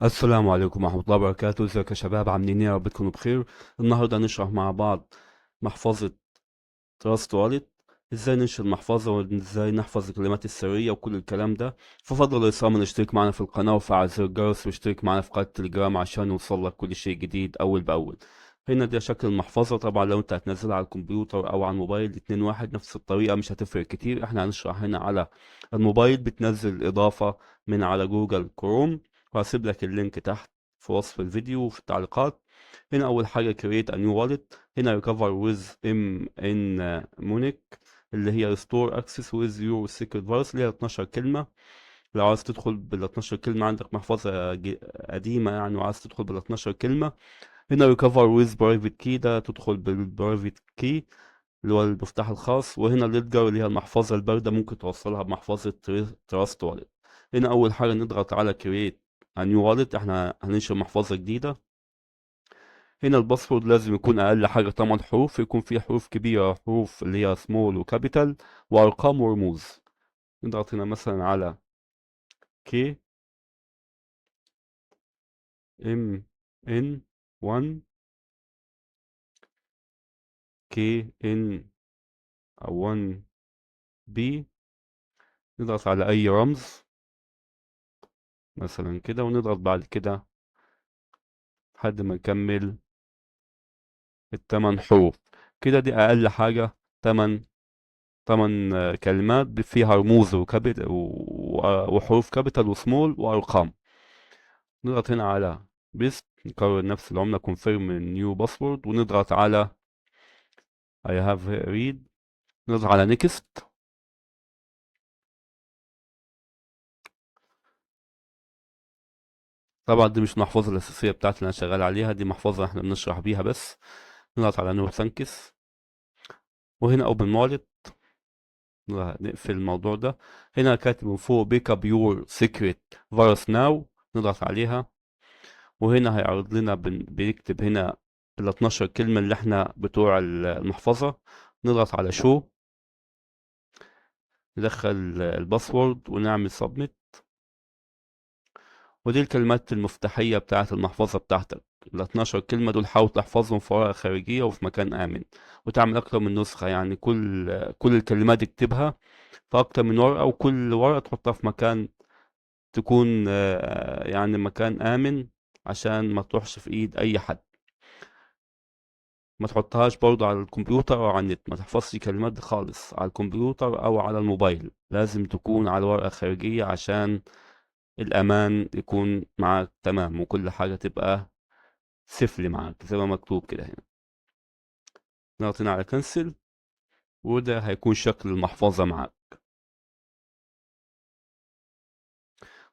السلام عليكم ورحمة الله وبركاته. ازيك يا شباب؟ عاملين ايه؟ يا رب تكونوا بخير. النهاردة هنشرح مع بعض محفظة تراست والت، ازاي ننشئ المحفظة وازاي نحفظ الكلمات السرية وكل الكلام ده. ففضل الإصرار اشترك معنا في القناة وفعل زر الجرس واشترك معنا في قناة التليجرام عشان يوصلك كل شيء جديد أول بأول. هنا ده شكل المحفظة. طبعا لو انت هتنزلها على الكمبيوتر أو على الموبايل الاتنين واحد، نفس الطريقة، مش هتفرق كتير. احنا هنشرح هنا على الموبايل. بتنزل الإضافة من على جوجل كروم، وهسيب لك اللينك تحت في وصف الفيديو وفي التعليقات. هنا أول حاجة create a new wallet. هنا recover with MN مونيك، اللي هي restore access with your secret virus، اللي هي 12 كلمة. لو عايز تدخل بال 12 كلمة، عندك محفظة قديمة يعني وعايز تدخل بال 12 كلمة. هنا recover with private key، ده تدخل بالبرايفت كي اللي هو المفتاح الخاص. وهنا ليدجر اللي هي المحفظة الباردة، ممكن توصلها بمحفظة تراست والت. هنا أول حاجة نضغط على create a new wallet، احنا هننشئ محفظة جديدة. هنا الباسورد لازم يكون اقل حاجه 8 حروف، يكون فيه حروف كبيره، حروف اللي هي سمول وكابيتال، وارقام ورموز. نضغط هنا مثلا على كي ام ان 1، كي ان او 1 بي. نضغط على اي رمز مثلا كده، ونضغط بعد كده لحد ما نكمل الثمان حروف. كده دي اقل حاجه. 8 كلمات فيها رموز وكابيتال وحروف كابيتال وسمول وارقام. نضغط هنا على بيست، نكرر نفس العملة confirm new password، ونضغط على I have read، نضغط على next. طبعا دي مش المحفظة الأساسية بتاعتي اللي أنا شغال عليها، دي محفظة احنا بنشرح بيها بس. نضغط على no thanks، وهنا open wallet. نقفل الموضوع ده. هنا كاتب من فوق pick up your secret virus now، نضغط عليها. وهنا هيعرض لنا بيكتب هنا ال 12 كلمة اللي احنا بتوع المحفظة. نضغط على show، ندخل الباسورد ونعمل submit. ودي الكلمات المفتاحية بتاعة المحفظة بتاعتك. ال 12 كلمة دول حاول تحفظهم في ورقة خارجية وفي مكان آمن، وتعمل أكتر من نسخة. يعني كل الكلمات اكتبها في أكتر من ورقة، وكل ورقة تحطها في مكان تكون يعني مكان آمن، عشان ما تروحش في إيد أي حد. ما تحطهاش برضو على الكمبيوتر أو على النت. ما تحفظش كلمات دي خالص على الكمبيوتر أو على الموبايل، لازم تكون على ورقة خارجية عشان الأمان يكون معاك تمام، وكل حاجة تبقى سفلي معاك زي ما مكتوب كده هنا. نضغط هنا على كنسل، وده هيكون شكل المحفظة معاك.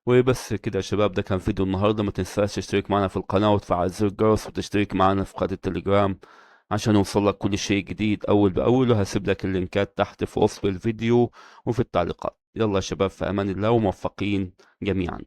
وبس كده يا شباب، ده كان فيديو النهاردة. ما تنساش تشترك معنا في القناة وتفعل زر الجرس وتشترك معنا في قناة التليجرام عشان يوصلك كل شيء جديد أول بأول. وهسيب لك اللينكات تحت في وصف الفيديو وفي التعليقات. يلا يا شباب، في أمان الله وموفقين جميعا.